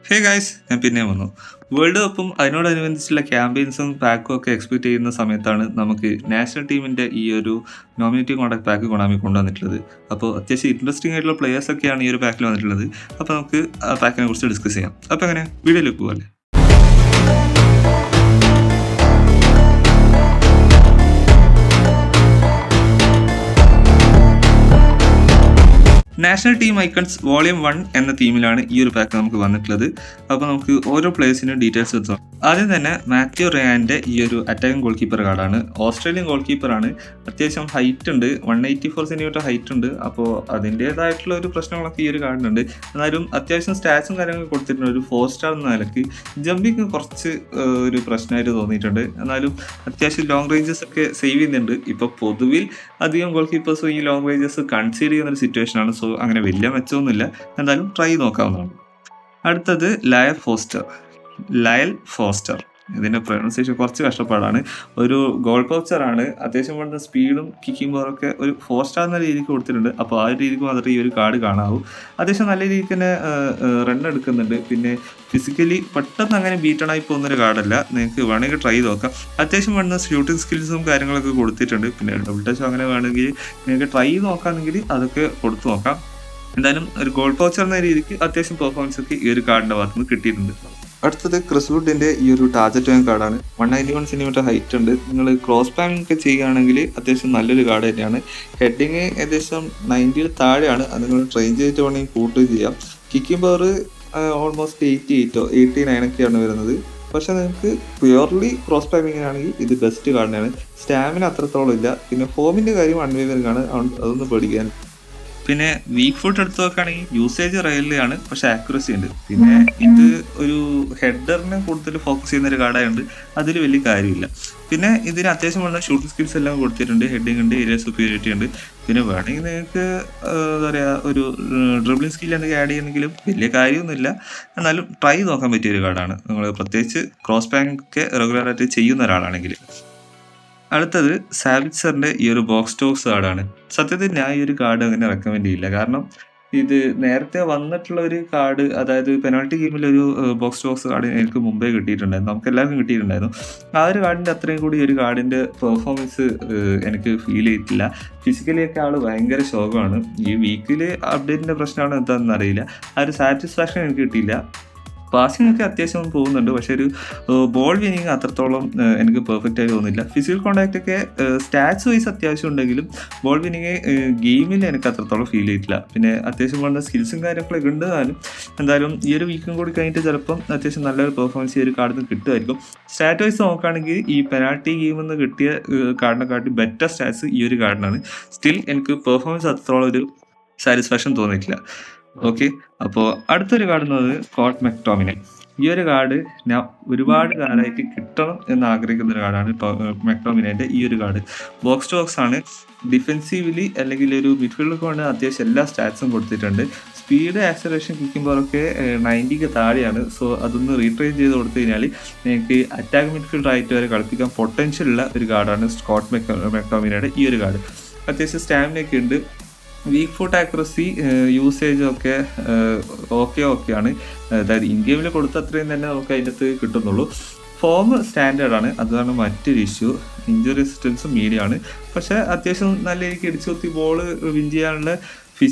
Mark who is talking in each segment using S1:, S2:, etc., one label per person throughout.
S1: Hey guys, ഞാൻ പിന്നെ വന്നു. വേൾഡ് കപ്പും അതിനോടനുബന്ധിച്ചുള്ള ക്യാമ്പയിൻസും പാക്കും ഒക്കെ എക്സ്പെക്ട് ചെയ്യുന്ന സമയത്താണ് നമുക്ക് നാഷണൽ ടീമിൻ്റെ ഈ ഒരു നോമിനേറ്റീവ് കോൺടാക്ട് പാക്ക് കൊണാമി കൊണ്ടുവന്നിട്ടുള്ളത്. അപ്പോൾ അത്യാവശ്യം ഇൻട്രസ്റ്റിംഗ് ആയിട്ടുള്ള പ്ലേയേഴ്സൊക്കെയാണ് ഈ ഒരു പാക്കിൽ വന്നിട്ടുള്ളത്. അപ്പോൾ നമുക്ക് ആ പാക്കിനെ കുറിച്ച് ഡിസ്കസ് ചെയ്യാം. അപ്പോൾ എങ്ങനെ വീഡിയോയിലേക്ക് പോകാല്ലേ? നാഷണൽ ടീം ഐക്കൺസ് വോളിയം 1 എന്ന തീമിലാണ് ഈ ഒരു പാക്ക് നമുക്ക് വന്നിട്ടുള്ളത്. അപ്പോൾ നമുക്ക് ഓരോ പ്ലേയേഴ്സിനും ഡീറ്റെയിൽസ് എടുത്തു. ആദ്യം തന്നെ മാത്യു റയാൻ്റെ ഈ ഒരു അറ്റാക്കിംഗ് ഗോൾ കീപ്പർ കാർഡാണ്. ഓസ്ട്രേലിയൻ ഗോൾ കീപ്പറാണ്. അത്യാവശ്യം ഹൈറ്റ് ഉണ്ട്, 184 സെൻറ്റിമീറ്റർ ഹൈറ്റ് ഉണ്ട്. അപ്പോൾ അതിൻ്റേതായിട്ടുള്ള ഒരു പ്രശ്നങ്ങളൊക്കെ ഈ ഒരു കാർഡിനുണ്ട്. എന്നാലും അത്യാവശ്യം സ്റ്റാറ്റ്സും കാര്യങ്ങളൊക്കെ കൊടുത്തിട്ടുണ്ട്. ഒരു 4 സ്റ്റാർ എന്ന നിലയ്ക്ക് ജമ്പിങ് കുറച്ച് ഒരു പ്രശ്നമായിട്ട് തോന്നിയിട്ടുണ്ട്. എന്നാലും അത്യാവശ്യം ലോങ് റേഞ്ചസ് ഒക്കെ സേവ് ചെയ്യുന്നുണ്ട്. ഇപ്പോൾ പൊതുവിൽ അധികം ഗോൾ കീപ്പേഴ്സും ഈ ലോങ് റേഞ്ചസ് കൺസീഡ് ചെയ്യുന്നൊരു സിറ്റുവേഷനാണ്. സോ അങ്ങനെ വലിയ മെച്ചമൊന്നുമില്ല, എന്തായാലും ട്രൈ നോക്കാവുന്നതാണ്. അടുത്തത് ലയൽ ഫോസ്റ്റർ. ഇതിൻ്റെ പ്രൊനൗൺസിയേഷൻ കുറച്ച് കഷ്ടപ്പാടാണ്. ഒരു ഗോൾ കോച്ചറാണ്. അത്യാവശ്യം വേണ്ട സ്പീഡും കിക്കിംഗ് പവറൊക്കെ ഒരു 4 സ്റ്റാർ എന്ന രീതിക്ക് കൊടുത്തിട്ടുണ്ട്. അപ്പോൾ ആ ഒരു രീതിക്ക് മാത്രമേ ഈ ഒരു കാർഡ് കാണാവൂ. അത്യാവശ്യം നല്ല രീതിക്ക് തന്നെ റൺ എടുക്കുന്നുണ്ട്. പിന്നെ ഫിസിക്കലി പെട്ടെന്ന് അങ്ങനെ ബീറ്റണായി പോകുന്നൊരു കാർഡല്ല. നിങ്ങൾക്ക് വേണമെങ്കിൽ ട്രൈ നോക്കാം. അത്യാവശ്യം വേണ്ട ഷൂട്ടിംഗ് സ്കിൽസും കാര്യങ്ങളൊക്കെ കൊടുത്തിട്ടുണ്ട്. പിന്നെ ഡബിൾ ടച്ച് അങ്ങനെ വേണമെങ്കിൽ നിങ്ങൾക്ക് ട്രൈ നോക്കാമെങ്കിൽ അതൊക്കെ കൊടുത്തു നോക്കാം. എന്തായാലും ഒരു ഗോൾ കോച്ചർ എന്ന രീതിക്ക് അത്യാവശ്യം പെർഫോമൻസ് ഒക്കെ ഈ ഒരു കാർഡിൻ്റെ ഭാഗത്ത് നിന്ന് കിട്ടിയിട്ടുണ്ട്. അടുത്തത് ക്രിസ് വുഡിൻ്റെ ഈ ഒരു ടാർജറ്റ് വാങ് കാർഡാണ്. 191 സെൻറ്റിമീറ്റർ ഹൈറ്റ് ഉണ്ട്. നിങ്ങൾ ക്രോസ് പാങ് ഒക്കെ ചെയ്യുകയാണെങ്കിൽ അത്യാവശ്യം നല്ലൊരു കാർഡ് തന്നെയാണ്. ഹെഡിങ് ഏകദേശം 90 താഴെയാണ്. അത് നിങ്ങൾ ട്രെയിൻ ചെയ്തിട്ട് വേണമെങ്കിൽ കൂട്ടുകയും ചെയ്യാം. കിക്കിംഗ് പവർ ഓൾമോസ്റ്റ് 89 ഒക്കെയാണ് വരുന്നത്. പക്ഷെ നിങ്ങൾക്ക് പ്യുവർലി ക്രോസ് പാങ്ങിനാണെങ്കിൽ ഇത് ബെസ്റ്റ് കാർഡാണ്. സ്റ്റാമിന അത്രത്തോളം ഇല്ല. പിന്നെ ഫോമിൻ്റെ കാര്യം അൺവേവറിംഗ് ആണ്, അതൊന്ന് പേടിക്കാൻ. പിന്നെ വീക്ക് ഫുട്ട് എടുത്ത് നോക്കുകയാണെങ്കിൽ യൂസേജ് റയലിലാണ്, പക്ഷെ ആക്യുറസി ഉണ്ട്. പിന്നെ ഇത് ഒരു ഹെഡറിനെ കൂടുതൽ ഫോക്കസ് ചെയ്യുന്ന ഒരു കാർഡായതുകൊണ്ട് അതിൽ വലിയ കാര്യമില്ല. പിന്നെ ഇതിന് അത്യാവശ്യം വേണ്ട ഷൂട്ടിംഗ് സ്കിൽസ് എല്ലാം കൊടുത്തിട്ടുണ്ട്. ഹെഡിങ് ഉണ്ട്, ഏരിയ സുപ്പീരിയോറിറ്റി ഉണ്ട്. പിന്നെ വേണമെങ്കിൽ നിങ്ങൾക്ക് എന്താ പറയുക, ഒരു ഡ്രിബ്ലിംഗ് സ്കിൽ എന്തെങ്കിലും ആഡ് ചെയ്യണമെങ്കിലും വലിയ കാര്യമൊന്നുമില്ല. എന്നാലും ട്രൈ നോക്കാൻ പറ്റിയ ഒരു കാർഡാണ്, നിങ്ങൾ പ്രത്യേകിച്ച് ക്രോസ് ബാങ്ക് ഒക്കെ റെഗുലറായിട്ട് ചെയ്യുന്ന ഒരാളാണെങ്കിൽ. അടുത്തത് സാവിറ്റ്സറിൻ്റെ ഈ ഒരു ബോക്സ് ടോക്സ് കാർഡാണ്. സത്യത്തിൽ ഞാൻ ഈ ഒരു കാർഡ് അങ്ങനെ റെക്കമെൻഡ് ചെയ്യില്ല. കാരണം ഇത് നേരത്തെ വന്നിട്ടുള്ള ഒരു കാർഡ്, അതായത് പെനാൾട്ടി ഗെയിമിൽ ഒരു ബോക്സ് ടോക്സ് കാർഡ് എനിക്ക് മുമ്പേ കിട്ടിയിട്ടുണ്ടായിരുന്നു. നമുക്ക് എല്ലാവർക്കും കിട്ടിയിട്ടുണ്ടായിരുന്നു. ആ ഒരു കാർഡിൻ്റെ അത്രയും കൂടി ഒരു കാർഡിൻ്റെ പെർഫോമൻസ് എനിക്ക് ഫീൽ ചെയ്തിട്ടില്ല. ഫിസിക്കലിയൊക്കെ ആൾ ഭയങ്കര ശോകമാണ്. ഈ വീക്കിൽ അപ്ഡേറ്റിൻ്റെ പ്രശ്നമാണ് എന്താണെന്ന് അറിയില്ല. ആ ഒരു സാറ്റിസ്ഫാക്ഷൻ എനിക്ക് കിട്ടിയില്ല. പാസിംഗ് ഒക്കെ അത്യാവശ്യം പോകുന്നുണ്ട്, പക്ഷെ ഒരു ബോൾ വിനിങ് അത്രത്തോളം എനിക്ക് പെർഫെക്റ്റ് ആയി തോന്നുന്നില്ല. ഫിസിക്കൽ കോൺടാക്റ്റ് ഒക്കെ സ്റ്റാറ്റ്സ് വൈസ് അത്യാവശ്യം ഉണ്ടെങ്കിലും ബോൾ വിനിങ് ഗെയിമിൽ എനിക്ക് അത്രത്തോളം ഫീൽ ചെയ്തിട്ടില്ല. പിന്നെ അത്യാവശ്യം വേണ്ട സ്കിൽസും കാര്യങ്ങളൊക്കെ ഉണ്ടായാലും എന്തായാലും ഈ ഒരു വീക്കും കൂടി കഴിഞ്ഞിട്ട് ചിലപ്പം അത്യാവശ്യം നല്ലൊരു പെർഫോമൻസ് ഈ ഒരു കാർഡിൽ നിന്ന് കിട്ടുമായിരിക്കും. സ്റ്റാറ്റ് വൈസ് നോക്കുകയാണെങ്കിൽ ഈ പെനാൾട്ടി ഗെയിമിൽ നിന്ന് കിട്ടിയ കാർഡിനെക്കാട്ടി ബെറ്റർ സ്റ്റാറ്റ്സ് ഈ ഒരു കാർഡിനാണ്. സ്റ്റിൽ എനിക്ക് പെർഫോമൻസ് അത്രത്തോളം ഒരു സാറ്റിസ്ഫാക്ഷൻ തോന്നിയിട്ടില്ല. ഓക്കെ, അപ്പോൾ അടുത്തൊരു കാർഡ് എന്ന് പറയുന്നത് സ്കോട്ട് മെക്ടോമിനെ. ഈ ഒരു കാർഡ് ഞാൻ ഒരുപാട് കാലമായിട്ട് കിട്ടണം എന്ന് ആഗ്രഹിക്കുന്ന ഒരു കാർഡാണ് മെക്ടോമിനേൻ്റെ ഈ ഒരു കാർഡ്. ബോക്സ് ടു ബോക്സ് ആണ്. ഡിഫെൻസീവ്ലി അല്ലെങ്കിൽ ഒരു മിഡ്ഫീൽഡൊക്കെ കൊണ്ട് അത്യാവശ്യം എല്ലാ സ്റ്റാറ്റ്സും കൊടുത്തിട്ടുണ്ട്. സ്പീഡ്, ആക്സലറേഷൻ, കിക്കിംഗ് പവറൊക്കെ 90 താഴെയാണ്. സോ അതൊന്ന് റീട്രെയിൻ ചെയ്ത് കൊടുത്തു കഴിഞ്ഞാൽ നിങ്ങൾക്ക് അറ്റാക്ക് മിഡ്ഫീൽഡർ ആയിട്ട് വരെ കളിപ്പിക്കാൻ പൊട്ടൻഷ്യൽ ഉള്ള ഒരു കാർഡാണ് സ്കോട്ട് മെക്ടോമിനയുടെ ഈ ഒരു കാർഡ്. അത്യാവശ്യം സ്റ്റാമിനയൊക്കെ ഉണ്ട്. വീക്ക് ഫുട്ട് ആക്യുറസി യൂസേജും ഒക്കെ ഓക്കെയാണ്. അതായത് ഇന്ത്യയിൽ കൊടുത്ത അത്രയും തന്നെ നമുക്ക് അതിനകത്ത് കിട്ടുന്നുള്ളൂ. ഫോം സ്റ്റാൻഡേർഡാണ്, അതാണ് മറ്റൊരു ഇഷ്യൂ. ഇഞ്ചുറി റെസിസ്റ്റൻസും മീഡിയമാണ്. പക്ഷേ അത്യാവശ്യം നല്ല രീതിക്ക് ഇടിച്ചു കുത്തി ബോൾ വിൻ ചെയ്യാനുള്ള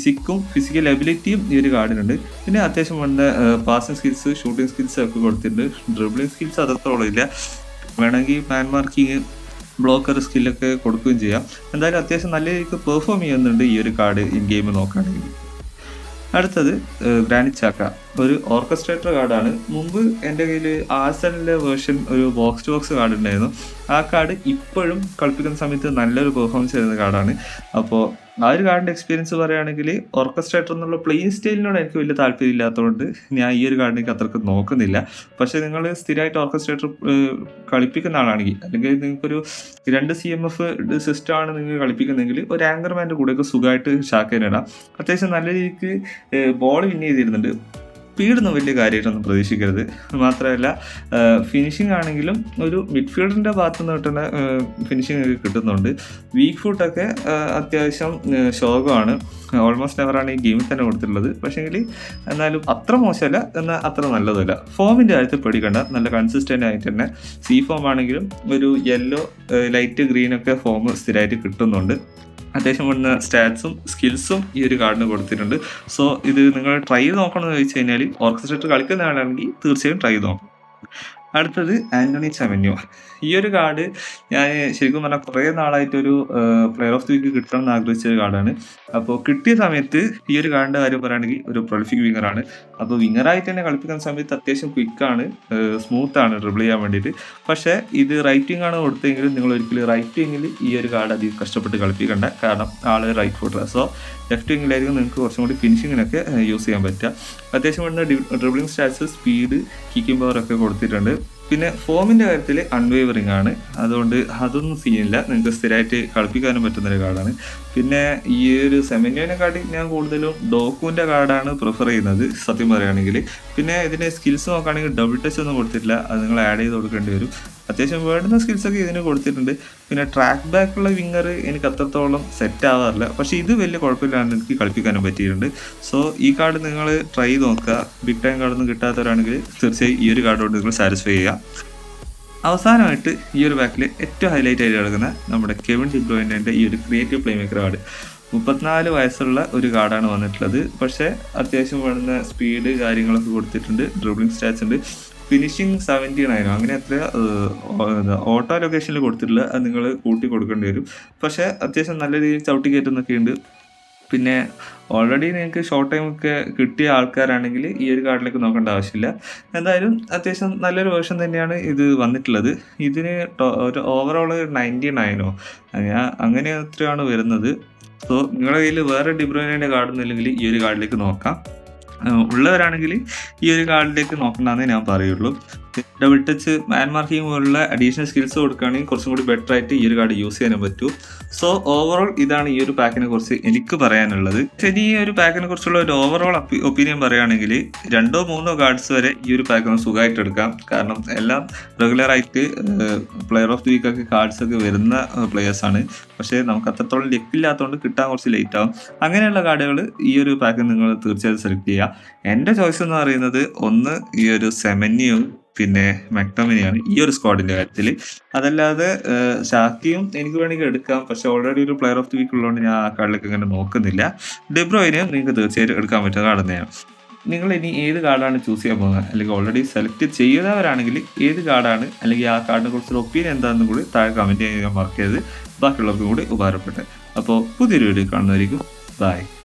S1: ഫിസിക്കൽ എബിലിറ്റിയും ഈ ഒരു കാർഡിനുണ്ട്. പിന്നെ അത്യാവശ്യം വേണ്ട പാസിംഗ് സ്കിൽസ്, ഷൂട്ടിംഗ് സ്കിൽസ് ഒക്കെ കൊടുത്തിട്ടുണ്ട്. ഡ്രിബ്ലിംഗ് സ്കിൽസ് അത്രത്തോളം ഇല്ല. വേണമെങ്കിൽ മാൻ മാർക്കിങ്, ബ്ലോക്കർ സ്കില്ലൊക്കെ കൊടുക്കുകയും ചെയ്യാം. എന്തായാലും അത്യാവശ്യം നല്ല രീതിക്ക് പെർഫോം ചെയ്യുന്നുണ്ട് ഈ ഒരു കാർഡ് ഇൻ ഗെയിം നോക്കുകയാണെങ്കിൽ. അടുത്തത് ഗ്രാനിറ്റ് ചാക്ക, ഒരു ഓർക്കസ്ട്രേറ്റർ കാർഡാണ്. മുമ്പ് എൻ്റെ കയ്യിൽ ആർസനലിലെ വേർഷൻ ഒരു ബോക്സ് ടു ബോക്സ് കാർഡ് ഉണ്ടായിരുന്നു. ആ കാർഡ് ഇപ്പോഴും കളിപ്പിക്കുന്ന സമയത്ത് നല്ലൊരു പെർഫോമൻസ് തരുന്ന കാർഡാണ്. അപ്പോൾ ആ ഒരു കാർഡിൻ്റെ എക്സ്പീരിയൻസ് പറയുകയാണെങ്കിൽ ഓർക്കസ്ട്രേറ്റർ എന്നുള്ള പ്ലേയിങ് സ്റ്റൈലിനോട് എനിക്ക് വലിയ താല്പര്യം ഇല്ലാത്തതുകൊണ്ട് ഞാൻ ഈ ഒരു കാർഡിലേക്ക് അത്രയ്ക്ക് നോക്കുന്നില്ല. പക്ഷേ നിങ്ങൾ സ്ഥിരമായിട്ട് ഓർക്കസ്ട്രേറ്റർ കളിപ്പിക്കുന്ന ആളാണെങ്കിൽ, അല്ലെങ്കിൽ നിങ്ങൾക്കൊരു 2 CMF സിസ്റ്റമാണ് നിങ്ങൾ കളിപ്പിക്കുന്നതെങ്കിൽ ഒരു ആങ്കർമാൻ്റെ കൂടെയൊക്കെ സുഖമായിട്ട് ഷാക്കേനെ ഇടാം. അത്യാവശ്യം നല്ല രീതിക്ക് ബോൾ വിൻ ചെയ്തിരുന്നുണ്ട്. സ്പീഡൊന്നും വലിയ കാര്യമായിട്ടൊന്നും പ്രതീക്ഷിക്കരുത്. മാത്രമല്ല ഫിനിഷിംഗ് ആണെങ്കിലും ഒരു മിഡ്ഫീൽഡിൻ്റെ ഭാഗത്തു നിന്ന് കിട്ടുന്ന ഫിനിഷിംഗ് ഒക്കെ കിട്ടുന്നുണ്ട്. വീക്ക് ഫുട്ടൊക്കെ അത്യാവശ്യം ശോകമാണ്. ഓൾമോസ്റ്റ് നെവറാണ് ഈ ഗെയിമിൽ തന്നെ കൊടുത്തിട്ടുള്ളത്. പക്ഷേങ്കിൽ എന്നാലും അത്ര മോശമല്ല, എന്നാൽ അത്ര നല്ലതല്ല. ഫോമിൻ്റെ കാര്യത്തിൽ പേടിക്കണ്ട, നല്ല കൺസിസ്റ്റൻ്റ് ആയിട്ട് തന്നെ സി ഫോം ആണെങ്കിലും ഒരു യെല്ലോ ലൈറ്റ് ഗ്രീനൊക്കെ ഫോം സ്ഥിരമായിട്ട് കിട്ടുന്നുണ്ട്. അത്യാവശ്യം വേണ്ട സ്റ്റാറ്റ്സും സ്കിൽസും ഈ ഒരു കാർഡിന് കൊടുത്തിട്ടുണ്ട്. സോ ഇത് നിങ്ങൾ ട്രൈ ചെയ്ത് നോക്കണമെന്ന് ചോദിച്ചു കഴിഞ്ഞാൽ ഓർക്കസ്ട്രേറ്റർ കളിക്കുന്ന ആളാണെങ്കിൽ തീർച്ചയായും ട്രൈ ചെയ്ത് നോക്കണം. അടുത്തത് ആൻ്റണി സെമന്യോ. ഈ ഒരു കാർഡ് ഞാൻ ശരിക്കും പറഞ്ഞാൽ കുറേ നാളായിട്ടൊരു പ്ലെയർ ഓഫ് ദി വീക്ക് കിട്ടണം എന്ന് ആഗ്രഹിച്ച ഒരു കാർഡാണ്. അപ്പോൾ കിട്ടിയ സമയത്ത് ഈ ഒരു കാർഡിൻ്റെ കാര്യം പറയുകയാണെങ്കിൽ ഒരു പ്രൊളിഫിക് വിങ്ങറാണ്. അപ്പോൾ വിങ്ങറായിട്ട് തന്നെ കളിപ്പിക്കുന്ന സമയത്ത് അത്യാവശ്യം ക്വിക്കാണ്, സ്മൂത്താണ് ഡ്രിബിൾ ചെയ്യാൻ വേണ്ടിയിട്ട്. പക്ഷേ ഇത് റൈറ്റിംഗ് ആണ് കൊടുത്തെങ്കിലും നിങ്ങൾ ഒരിക്കലും റൈറ്റ് വിങ്ങിൽ ഈ ഒരു കാർഡ് അധികം കഷ്ടപ്പെട്ട് കളിപ്പിക്കണ്ട. കാരണം ആൾ റൈറ്റ് ഫുട്ടർ. സോ ലെഫ്റ്റ് വിങ്ങിലായിരിക്കും നിങ്ങൾക്ക് കുറച്ചും കൂടി ഫിനിഷിങ്ങിനൊക്കെ യൂസ് ചെയ്യാൻ പറ്റുക. അത്യാവശ്യം വേണ്ട dribbling stats, speed, kicking power ഒക്കെ കൊടുത്തിട്ടുണ്ട്. പിന്നെ ഫോമിൻ്റെ കാര്യത്തിൽ അൺവേവറിങ് ആണ്, അതുകൊണ്ട് അതൊന്നും സീനില്ല. നിങ്ങൾക്ക് സ്ഥിരമായിട്ട് കളിപ്പിക്കാനും പറ്റുന്നൊരു കാർഡാണ്. പിന്നെ ഈ ഒരു സെമന്യോനെക്കാട്ടി ഞാൻ കൂടുതലും ഡോക്കുവിൻ്റെ കാർഡാണ് പ്രിഫർ ചെയ്യുന്നത് സത്യം പറയുകയാണെങ്കിൽ. പിന്നെ ഇതിൻ്റെ സ്കിൽസ് നോക്കുകയാണെങ്കിൽ ഡബിൾ ടച്ച് ഒന്നും കൊടുത്തിട്ടില്ല, അത് നിങ്ങൾ ആഡ് ചെയ്ത് കൊടുക്കേണ്ടി വരും. അത്യാവശ്യം വേണ്ടുന്ന സ്കിൽസൊക്കെ ഇതിന് കൊടുത്തിട്ടുണ്ട്. പിന്നെ ട്രാക്ക് ബാക്കുള്ള വിങ്ങർ എനിക്ക് അത്രത്തോളം സെറ്റ് ആവാറില്ല, പക്ഷേ ഇത് വലിയ കുഴപ്പമില്ലാണ്ട് എനിക്ക് കളിപ്പിക്കാനും പറ്റിയിട്ടുണ്ട്. സോ ഈ കാർഡ് നിങ്ങൾ ട്രൈ ചെയ്ത് നോക്കുക. ബിഗ് ടൈം കാർഡൊന്നും കിട്ടാത്തവരാണെങ്കിൽ തീർച്ചയായും ഈ ഒരു കാർഡ് കൊണ്ട് നിങ്ങൾ സാറ്റിസ്ഫൈ ചെയ്യുക. അവസാനമായിട്ട് ഈ ഒരു ബാക്കിൽ ഏറ്റവും ഹൈലൈറ്റ് ആയിട്ട് കിടക്കുന്ന നമ്മുടെ കെവിൻ ഡി ബ്രൂയിൻ്റെ ഈ ഒരു ക്രിയേറ്റീവ് പ്ലേ മേക്കർ കാർഡ്. 34 വയസ്സുള്ള ഒരു കാർഡാണ് വന്നിട്ടുള്ളത്. പക്ഷേ അത്യാവശ്യം വേണ്ടുന്ന സ്പീഡ് കാര്യങ്ങളൊക്കെ കൊടുത്തിട്ടുണ്ട്, ഡ്രിബിളിംഗ് സ്റ്റാറ്റ്സ് ഉണ്ട്. ഫിനിഷിങ് 79 അങ്ങനെ എത്ര ഓട്ടോ ലൊക്കേഷനിൽ കൊടുത്തിട്ടില്ല, അത് നിങ്ങൾ കൂട്ടി കൊടുക്കേണ്ടി വരും. പക്ഷേ അത്യാവശ്യം നല്ല രീതിയിൽ ചവിട്ടി കയറ്റുന്നൊക്കെ ഉണ്ട്. പിന്നെ ഓൾറെഡി നിങ്ങൾക്ക് ഷോർട്ട് ടൈം ഒക്കെ കിട്ടിയ ആൾക്കാരാണെങ്കിൽ ഈ ഒരു കാർഡിലേക്ക് നോക്കേണ്ട ആവശ്യമില്ല. എന്തായാലും അത്യാവശ്യം നല്ലൊരു വേർഷൻ തന്നെയാണ് ഇത് വന്നിട്ടുള്ളത്. ഇതിന് ഒരു ഓവറോൾ 99 അങ്ങനെ എത്രയാണ് വരുന്നത്. സോ നിങ്ങളുടെ കയ്യിൽ വേറെ ഡി ബ്രൂയിൻ്റെ കാർഡൊന്നും ഇല്ലെങ്കിൽ ഈ ഒരു കാർഡിലേക്ക് നോക്കാം. ഉള്ളവരാണെങ്കിൽ ഈ ഒരു കാർഡിലേക്ക് നോക്കണ്ടെന്നേ ഞാൻ പറയുള്ളൂ. ഡബിൾ ടച്ച്, മാൻ മാർക്കിംഗ് പോലുള്ള അഡീഷണൽ സ്കിൽസ് കൊടുക്കുകയാണെങ്കിൽ കുറച്ചും കൂടി ബെറ്റർ ആയിട്ട് ഈ ഒരു കാർഡ് യൂസ് ചെയ്യാനും പറ്റൂ. സോ ഓവറോൾ ഇതാണ് ഈ ഒരു പാക്കിനെ കുറിച്ച് എനിക്ക് പറയാനുള്ളത്. ശരി, ഈ ഒരു പാക്കിനെ കുറിച്ചുള്ള ഒരു ഓവറോൾ ഒപ്പീനിയൻ പറയുകയാണെങ്കിൽ 2-3 കാർഡ്സ് വരെ ഈ ഒരു പാക്കിന് സുഖമായിട്ട് എടുക്കാം. കാരണം എല്ലാം റെഗുലറായിട്ട് പ്ലെയർ ഓഫ് ദി വീക്കൊക്കെ കാർഡ്സ് ഒക്കെ വരുന്ന പ്ലെയേഴ്സാണ്. പക്ഷേ നമുക്ക് അത്രത്തോളം ലെക്കില്ലാത്തതുകൊണ്ട് കിട്ടാൻ കുറച്ച് ലേറ്റ് ആവും. അങ്ങനെയുള്ള കാർഡുകൾ ഈ ഒരു പാക്കിൽ നിങ്ങൾ തീർച്ചയായും സെലക്ട് ചെയ്യുക. എൻ്റെ ചോയ്സ് എന്ന് പറയുന്നത് ഒന്ന് ഈ ഒരു സെമന്യോ പിന്നെ മെക്ടോമിനിയാണ് ഈ ഒരു സ്ക്വാഡിൻ്റെ കാര്യത്തിൽ. അതല്ലാതെ ഷാക്കിയും എനിക്ക് വേണമെങ്കിൽ എടുക്കാം, പക്ഷെ ഓൾറെഡി ഒരു പ്ലെയർ ഓഫ് ദി വീക്ക് ഉള്ളതുകൊണ്ട് ഞാൻ ആ കാർഡിലേക്ക് അങ്ങനെ നോക്കുന്നില്ല. ഡി ബ്രൂയിനെയും നിങ്ങൾക്ക് തീർച്ചയായിട്ടും എടുക്കാൻ പറ്റുന്ന കാർഡ് തന്നെയാണ്. നിങ്ങൾ ഇനി ഏത് കാർഡാണ് ചൂസ് ചെയ്യാൻ പോകുന്നത്, അല്ലെങ്കിൽ ഓൾറെഡി സെലക്ട് ചെയ്തവരാണെങ്കിൽ ഏത് കാർഡാണ്, അല്ലെങ്കിൽ ആ കാർഡിനെ കുറിച്ചുള്ള ഒപ്പീനിയൻ എന്താണെന്നും കൂടി താഴെ കമൻറ്റ് ചെയ്യാൻ മറക്കരുത്. ബാക്കിയുള്ളവർക്കും കൂടി ഉപകാരപ്പെട്ടെ. അപ്പോൾ പുതിയൊരു വീഡിയോ കാണുന്നതായിരിക്കും. ബൈ.